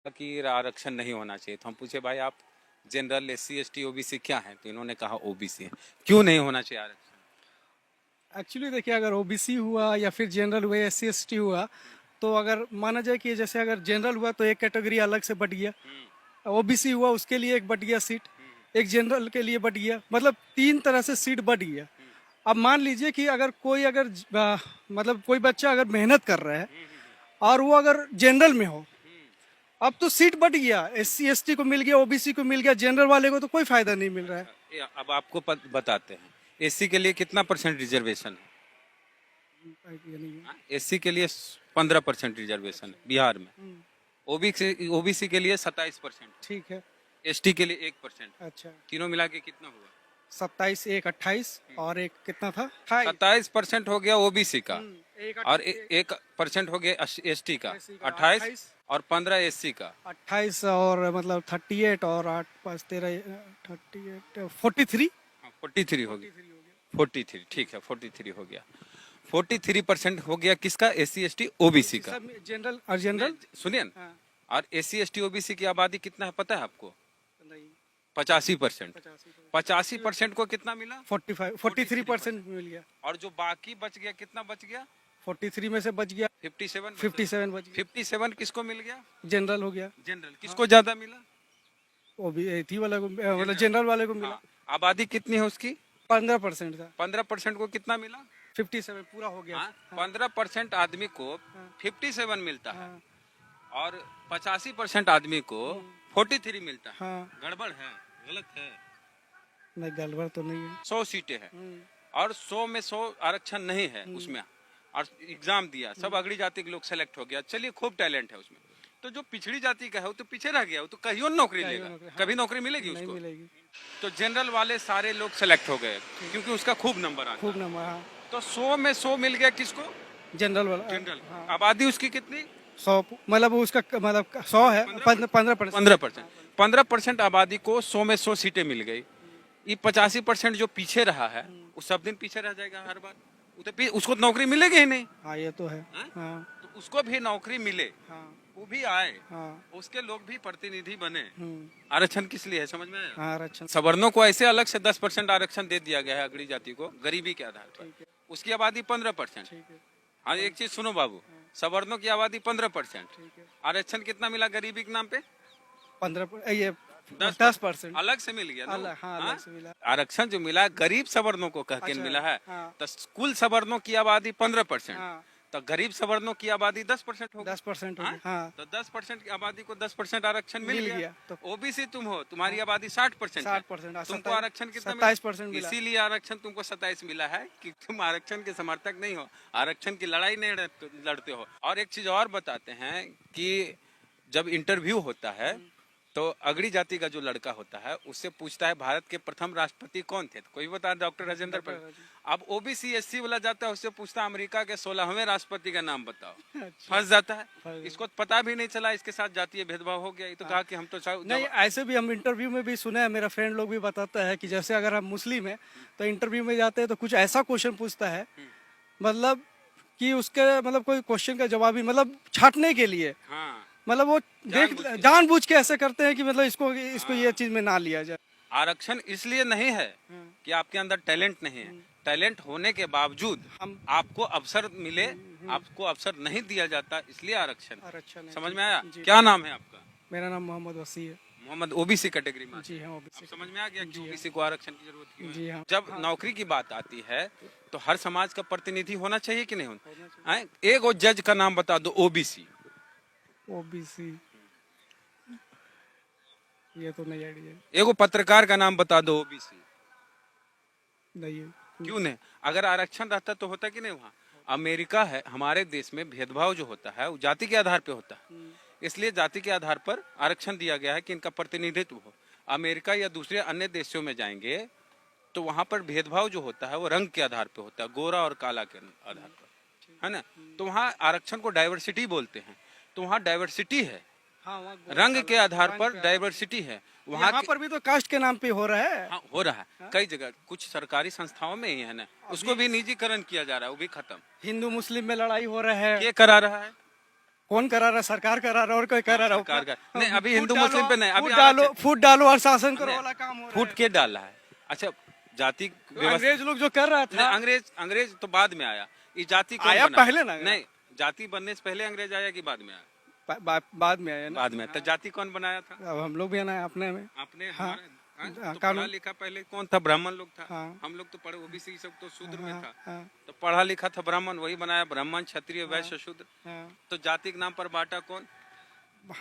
कि आरक्षण नहीं होना चाहिए। तो हम पूछे भाई आप जनरल एससी एसटी ओबीसी क्या है, तो इन्होंने कहा ओबीसी है। क्यों नहीं होना चाहिए आरक्षण? एक्चुअली देखिए, अगर ओबीसी हुआ या फिर जनरल हुआ, एससी एसटी हुआ, तो अगर माना जाए कि जैसे अगर जनरल हुआ तो एक कैटेगरी अलग से बट गया, ओबीसी हुआ उसके लिए एक बट गया सीट, एक जनरल के लिए बट गया, मतलब तीन तरह से सीट बट गया। अब मान लीजिए कि अगर कोई मतलब कोई बच्चा अगर मेहनत कर रहा है और वो अगर जनरल में हो, अब तो सीट बट गया, एससी एसटी को मिल गया, ओबीसी को मिल गया, जनरल वाले को तो कोई फायदा नहीं मिल रहा है। अच्छा, अब आपको बताते हैं एससी के लिए कितना परसेंट रिजर्वेशन है। ये नहीं है। एससी के लिए 15% रिजर्वेशन है बिहार में। ओबीसी ओबीसी के लिए 27%, ठीक है। एसटी के लिए 1%। अच्छा। तीनों मिला के कितना हुआ? 27, एक 28 और एक कितना था, 28। 27% हो गया ओबीसी का, एक और 1% हो गया एसटी का, एससी का 28, 28। और 15 एससी का। 28 और मतलब 38 और 8 5 13 38 43। 43 हो 43 गया। हो गया। 43 ठीक है, 43 हो गया। 43% हो गया किसका? एससी एसटी ओबीसी का। सब जनरल और जनरल। सुनिए ना, हाँ। और एससी एसटी ओबीसी की आबादी कितना है पता है आपको? नहीं। 85%। 85। 85% को कितना मिला? 45 43% मिल गया। और जो बाकी बच गया कितना बच गया? 43 में से बच गया 57 बचा। 57 बच गया। 57 किसको मिल गया? जनरल हो गया। जनरल किसको ज्यादा मिला? वो भी थी वाला को, मतलब जनरल वाले को मिला। हाँ, आबादी कितनी है उसकी? 15% था। 15% को कितना मिला? 57 पूरा हो गया। हाँ, हाँ। 15% आदमी को हाँ। 57 मिलता है, हाँ। और 85% आदमी को 43 मिलता है। हाँ। गड़बड़ है, गलत है। नहीं, गड़बड़ तो नहीं है। 100 सीटें हैं, और 100 में 100 आरक्षण नहीं है उसमें, और एग्जाम दिया, सब अगड़ी जाति के लोग सेलेक्ट हो गया। चलिए, खूब टैलेंट है उसमें। तो जो पिछड़ी जाति का है वो तो पीछे रह गया, वो तो कहीं और नौकरी लेगा। हाँ। कभी नौकरी मिलेगी नहीं उसको? मिलेगी। तो जनरल वाले सारे लोग सेलेक्ट हो गए क्योंकि उसका खूब नंबर आता खूब है। नंबर। हाँ। तो 100 में 100 मिल गया किसको? जनरल वाला। जनरल। हाँ। आबादी उसकी कितनी? 100, मतलब उसका मतलब 100 है। 15%। 15%। 15% आबादी को 100 में 100 सीटें मिल गई। ये 85% जो पीछे रहा है वो सब दिन पीछे रह जाएगा हर बार। वो तो उसको तो नौकरी मिलेगी ही नहीं। हाँ, ये तो है। हाँ? हाँ। तो उसको भी नौकरी मिले, हाँ। वो भी आए, हाँ। उसके लोग भी प्रतिनिधि बने। हम्म। आरक्षण किस लिए है, समझ में आया? हाँ, आरक्षण। सवर्णों को ऐसे अलग से 10% आरक्षण दे दिया गया है अगड़ी जाति को, गरीबी के आधार पर। ठीक है। उसकी आबादी 15%। ठीक है। हाँ, एक चीज सुनो बाबू, सवर्णों की आबादी 15%, ठीक है। आरक्षण कितना मिला गरीबी के नाम पे? 15 ये 10%। 10%। अलग से मिल गया ना? अलग, हाँ, अलग से मिला। आरक्षण जो मिला गरीब सवर्णों को कह के अच्छा। मिला है। हाँ। तो कुल सवर्णों की आबादी 15%, हाँ। तो गरीब सवर्णों की आबादी 10% होगी। 10% हो हाँ? गया। हाँ। तो 10% की आबादी को 10% आरक्षण मिल मिल गया। गया तो ओबीसी तुम हो, तुम्हारी आबादी 60% है, 60%। तुमको आरक्षण कितना मिला? 27% मिला। इसीलिए आरक्षण तुमको 27 मिला है कि तुम आरक्षण के समर्थक नहीं हो, आरक्षण की लड़ाई नहीं लड़ते हो। और एक चीज और बताते हैं कि जब इंटरव्यू होता है तो अगड़ी जाति का जो लड़का होता है उससे पूछता है भारत के प्रथम राष्ट्रपति कौन थे, तो कोई बता डॉक्टर राजेंद्र प्रसाद। अब ओबीसी एससी वाला जाता है उससे पूछता है अमेरिका के 16वें राष्ट्रपति का नाम बताओ। अच्छा। फंस जाता है। फंस। इसको पता भी नहीं चला इसके साथ जातीय भेदभाव हो गया। ये तो कहा कि हम तो नहीं, ऐसे भी हम इंटरव्यू में भी सुने हैं, मेरा फ्रेंड लोग भी बताता है कि जैसे अगर हम मुस्लिम हैं तो इंटरव्यू में जाते हैं तो कुछ ऐसा क्वेश्चन पूछता है, मतलब कि उसके मतलब कोई क्वेश्चन का जवाब ही मतलब छाटने के लिए, हाँ, मतलब वो जानबूझ के ऐसे करते हैं कि मतलब इसको ये चीज में ना लिया जाए। आरक्षण इसलिए नहीं है कि आपके अंदर टैलेंट नहीं है, टैलेंट होने के बावजूद हम आपको अवसर मिले, आपको अवसर नहीं दिया जाता, इसलिए आरक्षण। आरक्षण है। समझ में आया? जी। क्या नाम है आपका? मेरा नाम मोहम्मद वसी है। मोहम्मद। ओबीसी कैटेगरी में? जी हाँ, अब ओबीसी। समझ में आ गया कि जी हाँ। ओबीसी को आरक्षण की जरूरत क्यों है। जी हाँ। जब नौकरी की बात आती है तो हर समाज का प्रतिनिधि होना चाहिए कि नहीं होना? होना चाहिए। हैं? एक और जज का नाम बता दो ओबीसी। ओबीसी, ये तो नहीं आइडिया। एगो पत्रकार का नाम बता दो ओबीसी। नहीं है। क्यों नहीं? अगर आरक्षण रहता तो होता कि नहीं वहाँ? अमेरिका है, हमारे देश में भेदभाव जो होता है वो जाति के आधार पे होता है, इसलिए जाति के आधार पर आरक्षण दिया गया है कि इनका प्रतिनिधित्व हो। अमेरिका या दूसरे अन्य देशों में जाएंगे तो वहां पर भेदभाव जो होता है वो रंग के आधार पे होता है, गोरा और काला के आधार पर, है ना? तो वहाँ आरक्षण को डाइवर्सिटी बोलते हैं। तो वहाँ डाइवर्सिटी है, हाँ, वहाँ रंग के आधार रंग पर पे डाइवर्सिटी है। यहाँ पर भी तो कास्ट के नाम पे हो रहा है। हाँ, हो रहा है कई जगह, कुछ सरकारी संस्थाओं में ही है ना, उसको भी निजीकरण किया जा रहा है, वो भी खत्म। हिंदू मुस्लिम में लड़ाई हो रहा है। ये करा रहा है? कौन करा रहा है? सरकार करा रहा है और कोई करा रहा है? सरकार का नहीं, अभी फूट हिंदू डालो, मुस्लिम पे नहीं, अभी फूट डालो, आरक्षण- फूट डालो और शासन करो नहीं, वाला काम हो रहा फूट के डाला है। अच्छा, जाति है। व्यवस्था अंग्रेज लोग जो कर रहा नहीं, था, अंग्रेज तो बाद में आया। ये जाति कौन आया बना? पहले ना? नहीं, जाति बनने से पहले अंग्रेज आया कि बाद में आया? बाद में आया ना। बाद में। तो जाति कौन बनाया था? अब हम लोग भी है ना अपने में। आपने हाँ, हमारे हाँ? हाँ, तो कानून- पढ़ा लिखा पहले कौन था? ब्राह्मण लोग था। हाँ। हम लोग तो पढ़े, ओबीसी सब तो शूद्र में था। हाँ, तो पढ़ा लिखा था ब्राह्मण, वही बनाया ब्राह्मण, क्षत्रिय, वैश्य, शूद्र। हाँ। तो जाति के नाम पर बांटा कौन?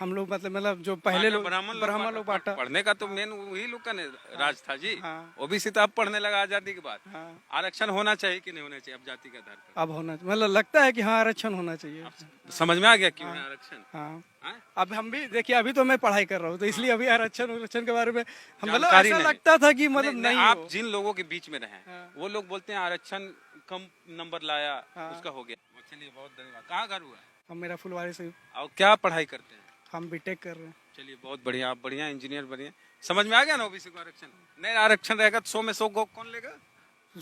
हम लोग मतलब जो पहले लोग ब्राह्मण लोग बांटा। पढ़ने का तो मेन वही लोग का राज था जी। हाँ। ओबीसी तो अब पढ़ने लगा आजादी के बाद। हाँ। आरक्षण होना चाहिए कि नहीं होना चाहिए अब जाति के आधार पर? अब होना मतलब लगता है कि हाँ आरक्षण होना चाहिए। समझ में आ गया क्यों है आरक्षण? हाँ, हाँ? अब हम भी देखिए, अभी तो मैं पढ़ाई कर रहा हूँ, तो इसलिए अभी आरक्षण के बारे में हम मतलब जानकारी ऐसा नहीं। लगता था कि मतलब नहीं आप हो। जिन लोगों के बीच में रहे हाँ। वो लोग बोलते हैं आरक्षण कम नंबर लाया, हाँ। उसका हो गया। चलिए, बहुत धन्यवाद। कहाँ घर हुआ? हम मेरा फुलवारी से, और क्या पढ़ाई करते हैं? हम बीटेक कर रहे हैं। चलिए, बहुत बढ़िया। आप बढ़िया इंजीनियर बढ़िया। समझ में आ गया ना ओबीसी को आरक्षण? नहीं, आरक्षण रहेगा तो 100 में 100 को कौन लेगा?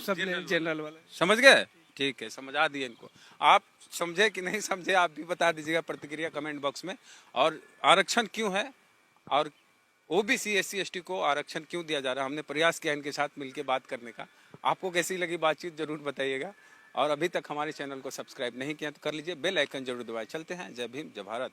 सब जनरल वाले। समझ गए? ठीक है, समझा दिए इनको। आप समझे कि नहीं समझे, आप भी बता दीजिएगा प्रतिक्रिया कमेंट बॉक्स में। और आरक्षण क्यों है और ओबीसी SC ST को आरक्षण क्यों दिया जा रहा है, हमने प्रयास किया इनके साथ मिलकर बात करने का। आपको कैसी लगी बातचीत जरूर बताइएगा। और अभी तक हमारे चैनल को सब्सक्राइब नहीं किया तो कर लीजिए, बेल आइकन जरूर दबाएं। चलते हैं। जय भीम, जय भारत।